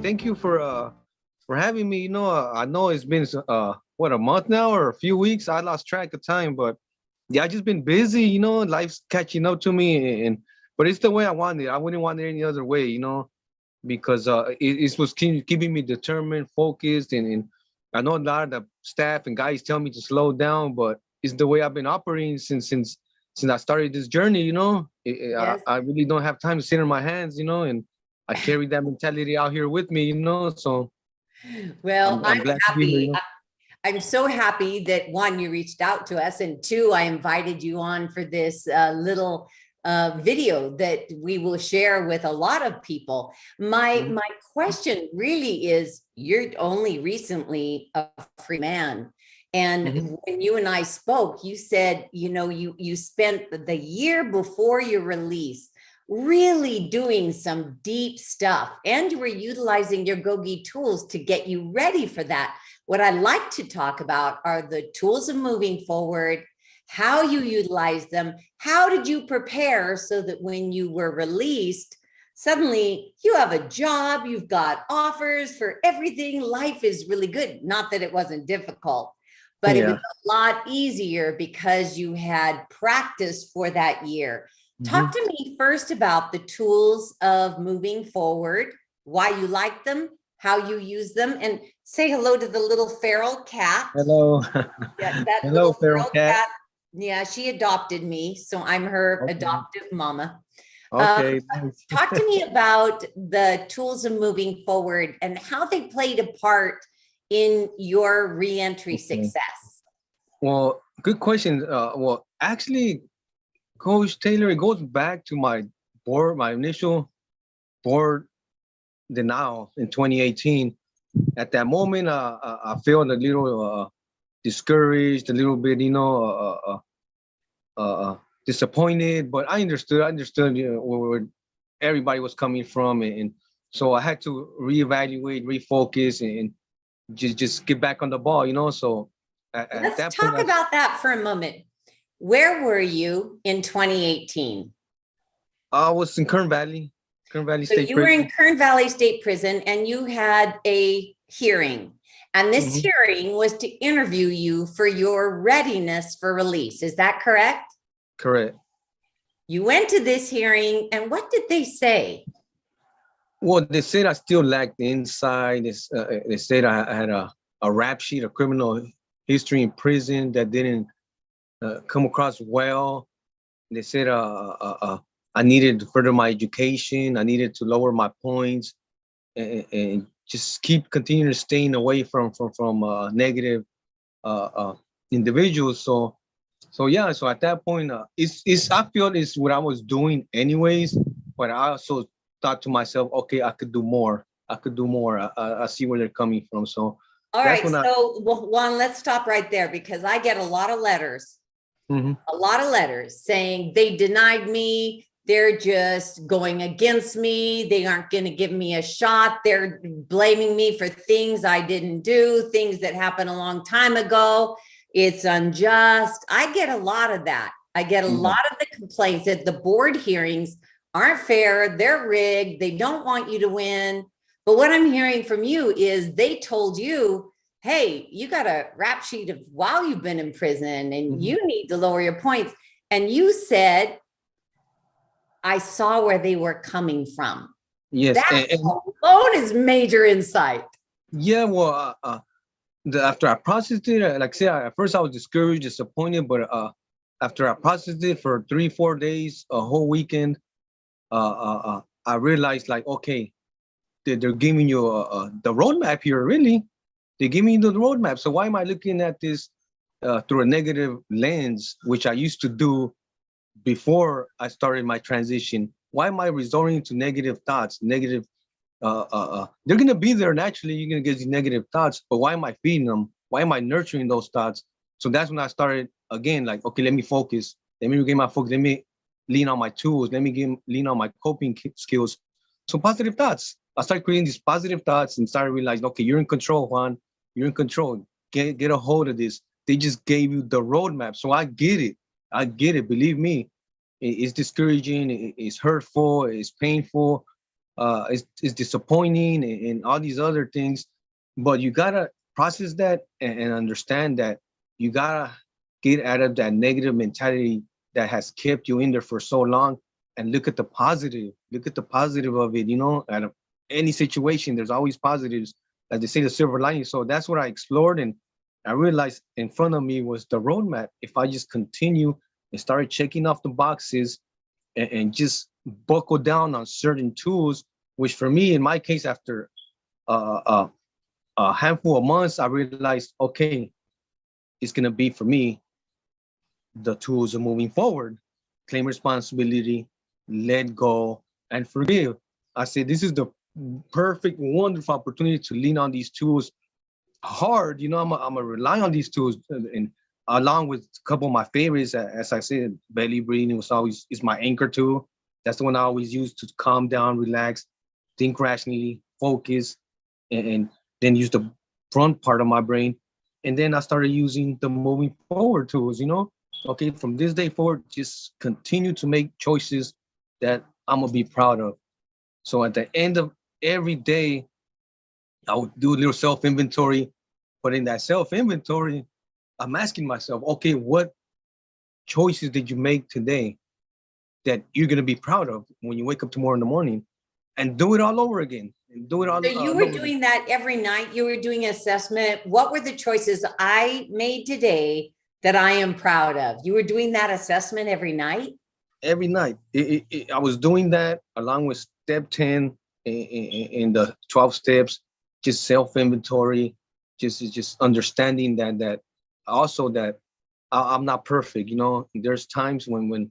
Thank you for having me. I know it's been what, a month now or a few weeks. I lost track of time, but yeah, I just been busy. Life's catching up to me, and but it's the way I want it. I wouldn't want it any other way. Because it was keeping me determined, focused, and I know a lot of the staff and guys tell me to slow down, but it's the way I've been operating since I started this journey. Yes. I really don't have time to sit on my hands, and I carry that mentality out here with me, So Well, I'm I'm glad to be here. happy. I'm so happy that one, you reached out to us, and two, I invited you on for this little video that we will share with a lot of people. My question really is, you're only recently a free man. And when you and I spoke, you said, you spent the year before your release really doing some deep stuff, and you were utilizing your GOGI tools to get you ready for that. What I like to talk about are the tools of moving forward, how you utilize them, how did you prepare so that when you were released, suddenly you have a job, you've got offers for everything, life is really good. Not that it wasn't difficult, but it was a lot easier because you had practice for that year. Talk to me first about the tools of moving forward, why you like them, how you use them, and say hello to the little feral cat. Hello. Yeah, that Hello, little feral cat. Yeah, she adopted me, so I'm her adoptive mama. Okay. Talk to me about the tools of moving forward and how they played a part in your reentry success. Well, good question. Well, actually, Coach Taylor, it goes back to my initial board denial in 2018. At that moment, I felt a little discouraged, a little bit, disappointed. But I understood, where everybody was coming from, and so I had to reevaluate, refocus, and just get back on the ball, So let's talk about that for a moment. Where were you in 2018? I was in Kern Valley State Prison. You were in Kern Valley State Prison, and you had a hearing. And this hearing was to interview you for your readiness for release. Is that correct? Correct. You went to this hearing, and what did they say? Well, they said I still lacked the insight. They said I had a rap sheet, a criminal history in prison that didn't come across well. They said I needed to further my education. I needed to lower my points and just continuing to staying away from negative individuals. So at that point, I feel it's what I was doing anyways, but I also thought to myself, okay, I could do more. I see where they're coming from. So all right. So Juan, let's stop right there, because I get a lot of letters. A lot of letters saying they denied me. They're just going against me. They aren't going to give me a shot. They're blaming me for things I didn't do, things that happened a long time ago. It's unjust. I get a lot of that. I get a lot of the complaints that the board hearings aren't fair. They're rigged. They don't want you to win. But what I'm hearing from you is they told you, hey, you got a rap sheet of while you've been in prison and you need to lower your points. And you said, I saw where they were coming from. Yes. That alone is major insight. Yeah, well, after I processed it, like I said, at first I was discouraged, disappointed, but after I processed it for 3-4 days, a whole weekend, I realized, like, okay, they're giving you the roadmap here, really. They're giving you the roadmap. So why am I looking at this through a negative lens, which I used to do before I started my transition? Why am I resorting to negative thoughts? They're going to be there naturally. You're going to get these negative thoughts, but why am I feeding them? Why am I nurturing those thoughts? So that's when I started again, like, okay, let me focus. Let me regain my focus. Let me lean on my tools. Let me lean on my coping skills. So positive thoughts. I started creating these positive thoughts and started realizing, okay, you're in control, Juan. You're in control. Get a hold of this. They just gave you the roadmap. So I get it. Believe me, it's discouraging. It's hurtful. It's painful. is disappointing and all these other things. But you gotta process that and understand that you gotta get out of that negative mentality that has kept you in there for so long, and look at the positive. Look at the positive of it. Out of any situation, there's always positives, as they say, the silver lining. So that's what I explored, and I realized in front of me was the roadmap. If I just continue and started checking off the boxes and just buckle down on certain tools, which for me, in my case, after a handful of months, I realized, okay, it's gonna be for me the tools of moving forward: claim responsibility, let go, and forgive. I said this is the perfect, wonderful opportunity to lean on these tools hard. I'm a rely on these tools, and along with a couple of my favorites, as I said, belly breathing was always is my anchor tool. That's the one I always use to calm down, relax, think rationally, focus, and then use the front part of my brain. And then I started using the moving forward tools. Okay, from this day forward, just continue to make choices that I'm gonna be proud of. So at the end of every day, I would do a little self-inventory. But in that self-inventory, I'm asking myself, okay, what choices did you make today that you're gonna be proud of when you wake up tomorrow in the morning, and do it all over again, and do it all. So you were doing that every night. You were doing assessment. What were the choices I made today that I am proud of? You were doing that assessment every night? Every night. I was doing that along with step 10 in the 12 steps, just self-inventory, just understanding that also that I'm not perfect. There's times when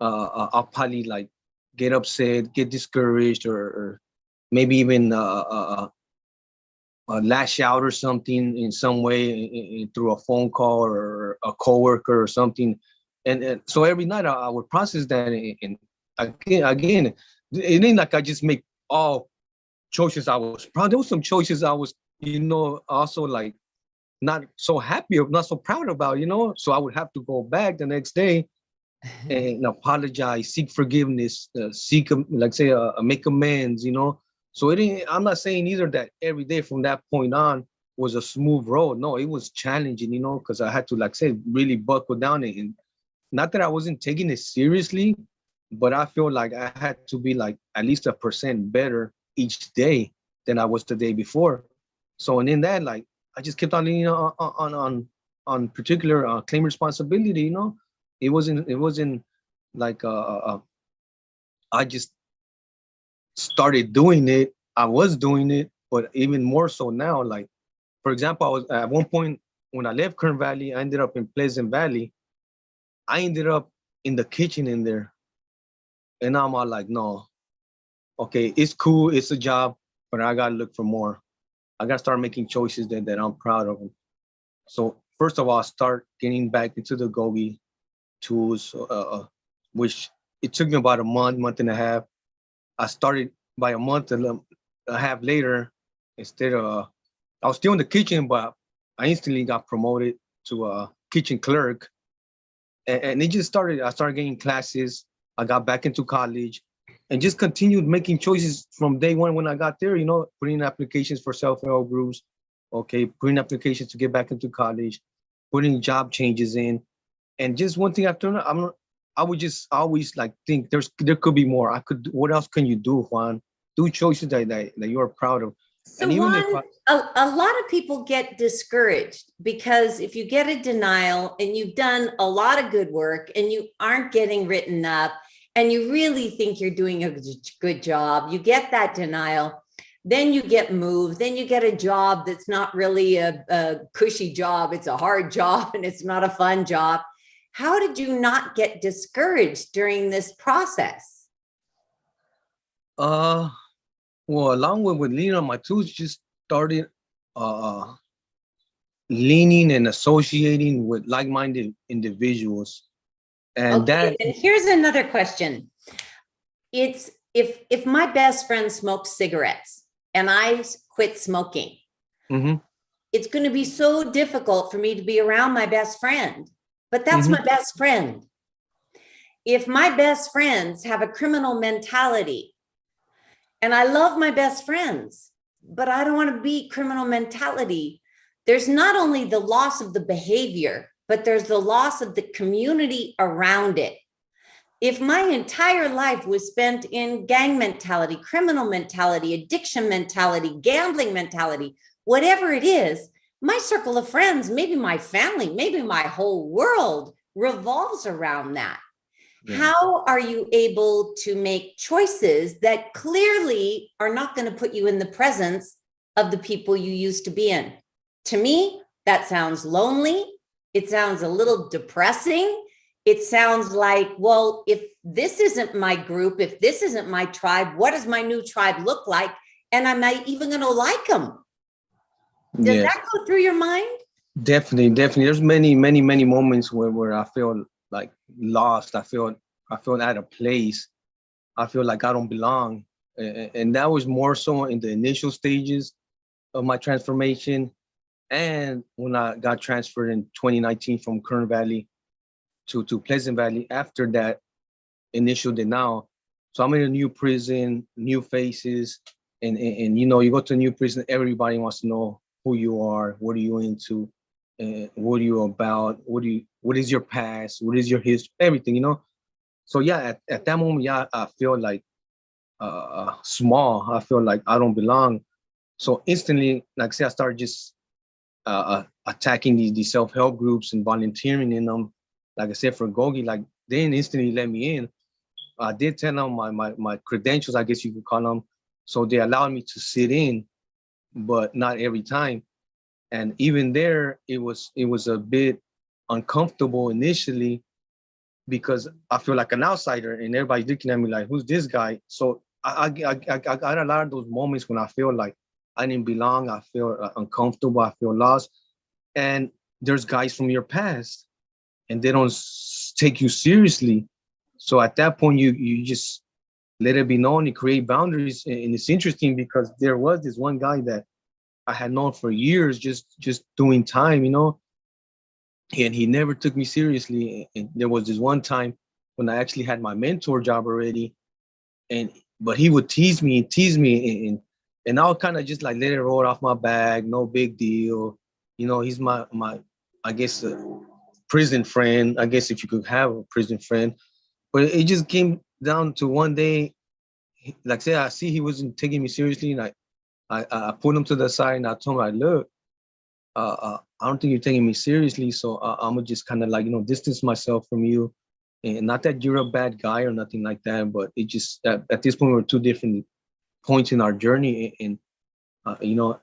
I'll probably like get upset, get discouraged, or maybe even lash out or something in some way through a phone call or a coworker or something. And so every night I would process that. And again, it ain't like I just make all choices I was proud. There was some choices I was, also like not so happy or not so proud about. So I would have to go back the next day and apologize, seek forgiveness, seek, make amends. So it ain't, I'm not saying either that every day from that point on was a smooth road. No, it was challenging, because I had to, like say, really buckle down. And not that I wasn't taking it seriously, but I feel like I had to be like at least 1% better each day than I was the day before. So, and in that, like, I just kept on leaning on particular claim responsibility. It wasn't like I just started doing it. I was doing it, but even more so now. Like, for example, I was at one point when I left Kern Valley, I ended up in Pleasant Valley. I ended up in the kitchen in there, and I'm all like, no, okay, it's cool, it's a job, but I gotta look for more. I gotta start making choices that I'm proud of. So first of all, start getting back into the GOGI tools, which it took me about a month and a half. I started by a month and a half later. Instead of, I was still in the kitchen, but I instantly got promoted to a kitchen clerk. And it just started, I started getting classes. I got back into college and just continued making choices from day one when I got there, putting in applications for self-help groups, okay, putting applications to get back into college, putting job changes in. And just one thing after another, I would just always like think there could be more. What else can you do, Juan? Do choices that you are proud of. So Juan, a lot of people get discouraged because if you get a denial and you've done a lot of good work and you aren't getting written up and you really think you're doing a good job, you get that denial, then you get moved, then you get a job that's not really a cushy job. It's a hard job and it's not a fun job. How did you not get discouraged during this process? Well, along with leaning on my tools, just started leaning and associating with like-minded individuals. And okay, and here's another question. It's if my best friend smokes cigarettes and I quit smoking, it's going to be so difficult for me to be around my best friend, but that's my best friend. If my best friends have a criminal mentality and I love my best friends, but I don't want to be criminal mentality. There's not only the loss of the behavior, but there's the loss of the community around it. If my entire life was spent in gang mentality, criminal mentality, addiction mentality, gambling mentality, whatever it is, my circle of friends, maybe my family, maybe my whole world revolves around that. Yeah. How are you able to make choices that clearly are not going to put you in the presence of the people you used to be in? To me, that sounds lonely. It sounds a little depressing. It sounds like, well, if this isn't my group, if this isn't my tribe, what does my new tribe look like? And am I even going to like them? Does Yes, that go through your mind? definitely, definitely. There's many moments where I feel like lost. I feel out of place. I feel like I don't belong. And that was more so in the initial stages of my transformation. And when I got transferred in 2019 from Kern Valley to Pleasant Valley after that initial denial. So I'm in a new prison, new faces, and you know, you go to a new prison, everybody wants to know who you are, what are you into, what are you about, what is your past, what is your history, everything, you know. So yeah, at that moment, yeah, I feel like small. I feel like I don't belong. So instantly, like I say, I started just attacking these self-help groups and volunteering in them. Like I said, for GOGI, like they didn't instantly let me in. I did tell them my credentials, I guess you could call them. So they allowed me to sit in, but not every time. And even there, it was a bit uncomfortable initially because I feel like an outsider and everybody's looking at me like, who's this guy? So I got a lot of those moments when I feel like I didn't belong. I feel uncomfortable. I feel lost. And there's guys from your past and they don't take you seriously. So at that point, you just let it be known and create boundaries. And it's interesting because there was this one guy that I had known for years, just doing time, you know, and he never took me seriously. And there was this one time when I actually had my mentor job already, and but he would tease me, and I'll kind of just like let it roll off my back, no big deal. You know, he's my I guess prison friend, I guess if you could have a prison friend. But it just came down to one day, like I said, I see he wasn't taking me seriously, and I put him to the side and I told him, like, look, I don't think you're taking me seriously, so I'm gonna just kind of like, you know, distance myself from you. And not that you're a bad guy or nothing like that, but it just at this point we're two different points in our journey, and you know,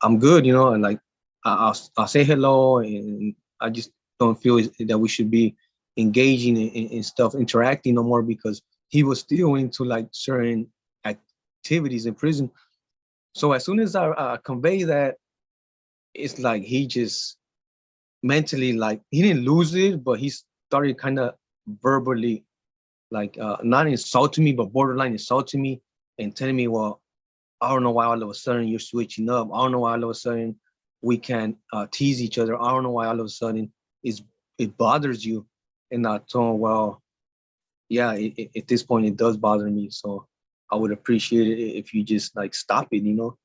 I'm good, you know, and like I'll say hello, and I just don't feel that we should be engaging in stuff, interacting no more because he was still into like certain activities in prison. So as soon as I convey that, it's like he just mentally, like he didn't lose it, but he started kind of verbally like not insulting me, but borderline insulting me and telling me, well, I don't know why all of a sudden you're switching up. I don't know why all of a sudden we can tease each other. I don't know why all of a sudden it bothers you. And I told him, well, yeah, at this point it does bother me. So I would appreciate it if you just like stop it, you know.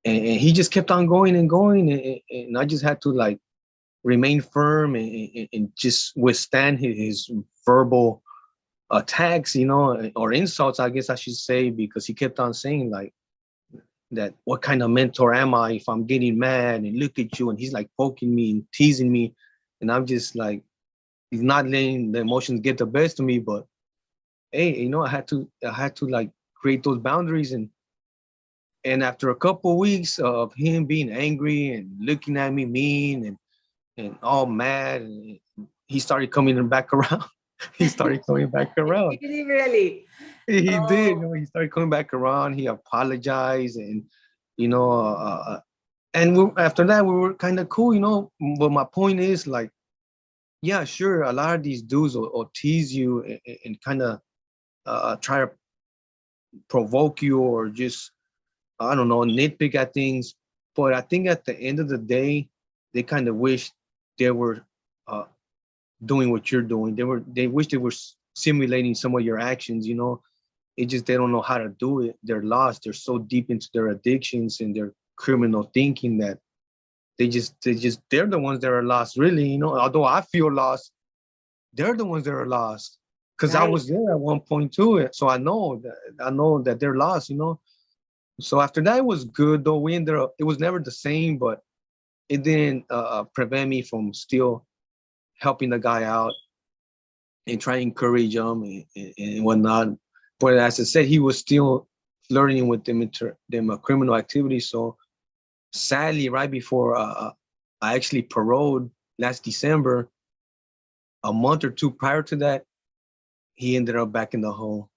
And he just kept on going and going, and I just had to like remain firm and just withstand his verbal attacks, you know, or insults, I guess I should say, because he kept on saying like that, what kind of mentor am I if I'm getting mad and look at you? And he's like poking me and teasing me. And I'm just like, he's not letting the emotions get the best of me. But hey, you know, I had to like create those boundaries. And after a couple of weeks of him being angry and looking at me mean and all mad, and he started coming back around. He started coming back around. Did he really? He did. You Oh, know, he started coming back around. He apologized, and you know, and after that, we were kind of cool, you know. But my point is, like, yeah, sure, a lot of these dudes will tease you and kind of try to provoke you or just, I don't know, nitpick at things. But I think at the end of the day, they kind of wish they were uh, doing what you're doing. They wish they were simulating some of your actions, you know. It just they don't know how to do it. They're lost. They're so deep into their addictions and their criminal thinking that they're the ones that are lost, really. Although I feel lost, they're the ones that are lost. Because I Right. was there at one point too. So I know that they're lost. So after that, it was good though. We ended up, it was never the same, but it didn't prevent me from still helping the guy out and trying to encourage him and whatnot. But as I said, he was still flirting with them criminal activities. So sadly, right before I actually paroled last December, a month or two prior to that, he ended up back in the hole.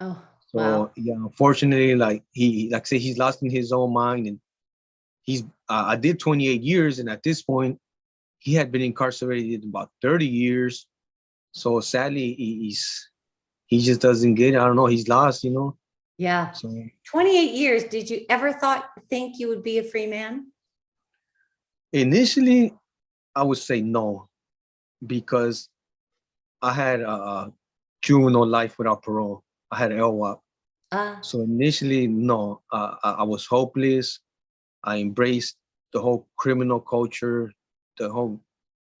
Oh, So wow. yeah, unfortunately, like I say, he's lost in his own mind, and he's I did 28 years, and at this point, he had been incarcerated about 30 years. So sadly, he just doesn't get it. I don't know. He's lost. Yeah. So 28 years. Did you ever think you would be a free man? initially, I would say no, because I had a juvenile life without parole. I had LWOP. Uh, So initially, no, I was hopeless. I embraced the whole criminal culture, the whole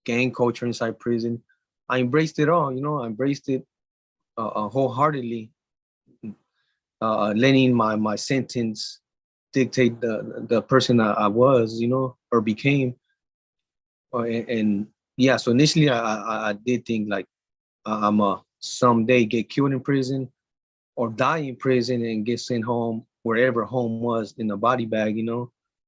gang culture inside prison. I embraced it all. I embraced it wholeheartedly, letting my sentence dictate the person I was, or became. And yeah, so initially I did think like I'm a someday get killed in prison or die in prison and get sent home wherever home was in a body bag.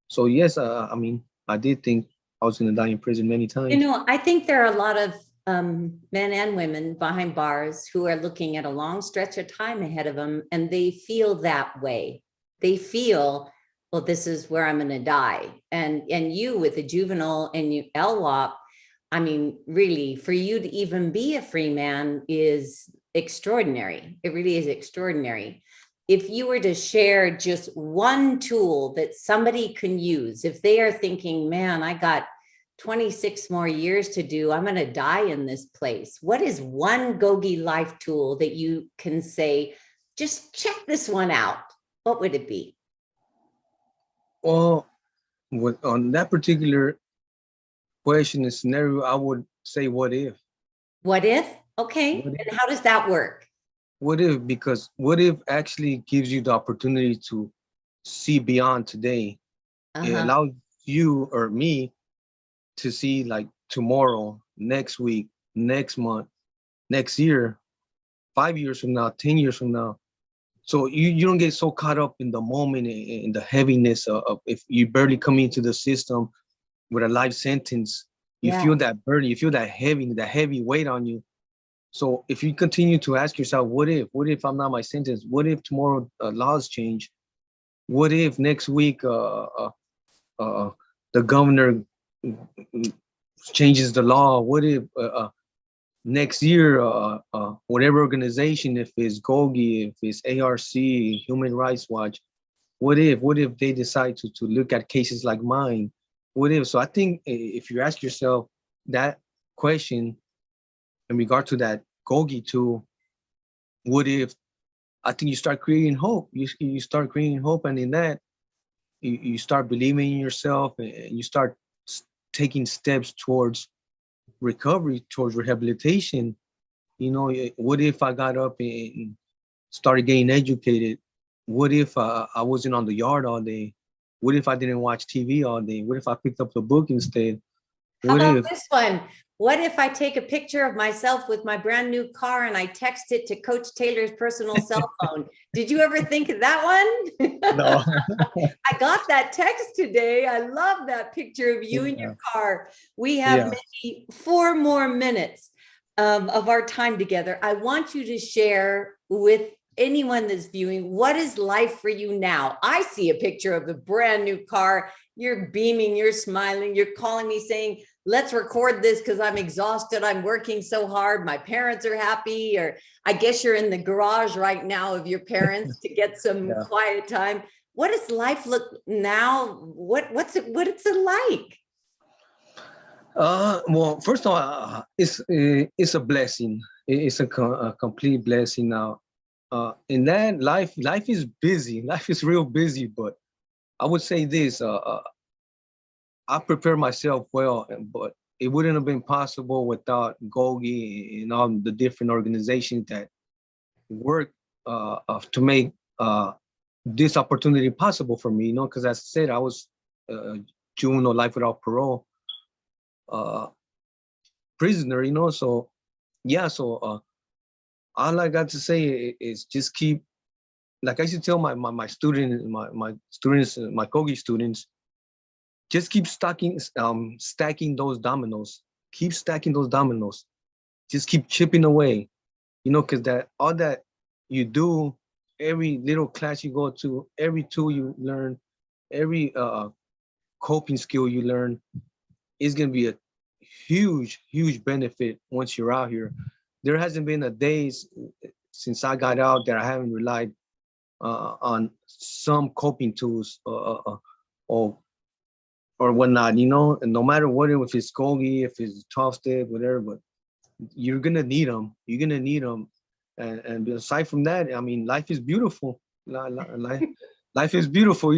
So yes, I mean, I did think I was gonna die in prison many times. I think there are a lot of men and women behind bars who are looking at a long stretch of time ahead of them, and they feel that way. They feel, well, this is where I'm going to die. And you with the juvenile and you LWOP, I mean, really, for you to even be a free man is extraordinary. It really is extraordinary. If you were to share just one tool that somebody can use, if they are thinking, man, I got 26 more years to do, I'm going to die in this place. What is one GOGI life tool that you can say, just check this one out? What would it be? Well, on that particular question and scenario, I would say, what if? What if? Okay. What if? And how does that work? What if? Because what if actually gives you the opportunity to see beyond today. It Uh-huh. allows you or me to see like tomorrow, next week, next month, next year, 5 years from now, 10 years from now. So you don't get so caught up in the moment and the heaviness of if you barely come into the system with a life sentence, you Yeah. feel that burden, you feel that heavy weight on you. So if you continue to ask yourself, what if I'm not my sentence? What if tomorrow laws change? What if next week uh, the governor changes the law? What if next year, whatever organization, if it's GOGI, if it's ARC, Human Rights Watch, what if they decide to look at cases like mine? What if? So I think if you ask yourself that question in regard to that GOGI tool, what if? I think you start creating hope. You start creating hope, and in that, you start believing in yourself, and you start taking steps towards recovery, towards rehabilitation. What if I got up and started getting educated? What if I wasn't on the yard all day? What if I didn't watch TV all day? What if I picked up the book instead? How What about if? this one? What if I take a picture of myself with my brand new car and I text it to Coach Taylor's personal cell phone? Did you ever think of that one? No. I got that text today. I love that picture of you in your Yeah. car. We have Yeah. maybe 4 more minutes of our time together. I want you to share with anyone that's viewing, what is life for you now? I see a picture of a brand new car. You're beaming, you're smiling, you're calling me saying, let's record this because I'm exhausted. I'm working so hard. My parents are happy, or I guess you're in the garage right now of your parents to get some Yeah. quiet time. What does life look now? What's it like? Well, first of all, it's a blessing. It's a complete blessing now. in that life is busy. Life is real busy, but I would say this, I prepared myself well, but it wouldn't have been possible without GOGI and all the different organizations that work to make this opportunity possible for me, because as I said, I was juvenile life without parole prisoner, so yeah, so all I got to say is just keep, like I used to tell my students, my GOGI students, just keep stacking those dominoes. Keep stacking those dominoes. Just keep chipping away, because that all that you do, every little class you go to, every tool you learn, every coping skill you learn is gonna be a huge benefit once you're out here. There hasn't been a day since I got out that I haven't relied on some coping tools or whatnot, and no matter what, if it's GOGI, if it's 12-step, whatever, but you're gonna need them. You're gonna need them. And aside from that, I mean, life is beautiful. Life is beautiful,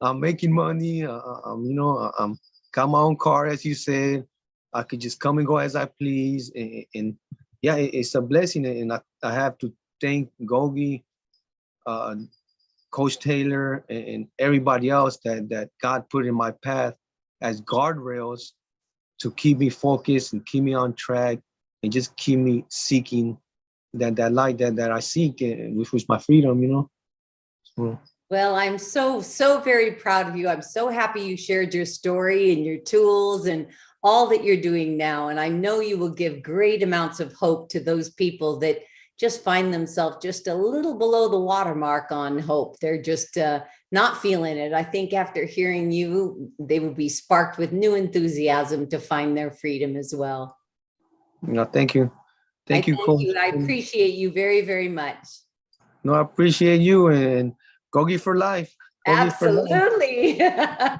I'm making money, I'm got my own car, as you said. I could just come and go as I please. And yeah, it's a blessing. And I have to thank GOGI, Coach Taylor, and everybody else that God put in my path as guardrails to keep me focused and keep me on track and just keep me seeking that light that I seek, which was my freedom, So. Well, I'm so very proud of you. I'm so happy you shared your story and your tools and all that you're doing now. And I know you will give great amounts of hope to those people that just find themselves just a little below the watermark on hope. They're just not feeling it. I think after hearing you, they will be sparked with new enthusiasm to find their freedom as well. Thank you. Thank you, Coach. I appreciate you very, very much. No, I appreciate you, and GOGI for life. GOGI Absolutely. For life.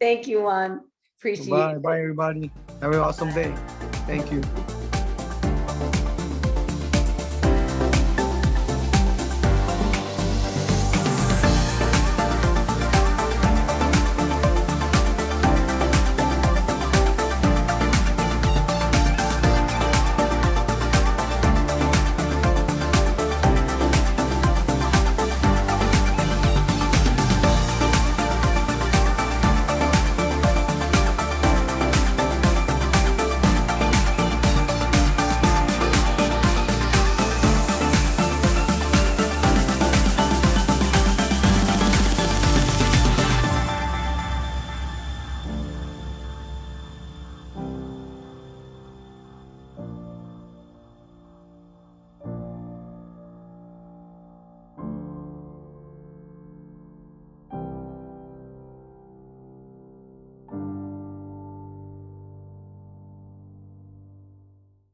Thank you, Juan. Appreciate it. Bye, everybody. Have an awesome day. Thank you.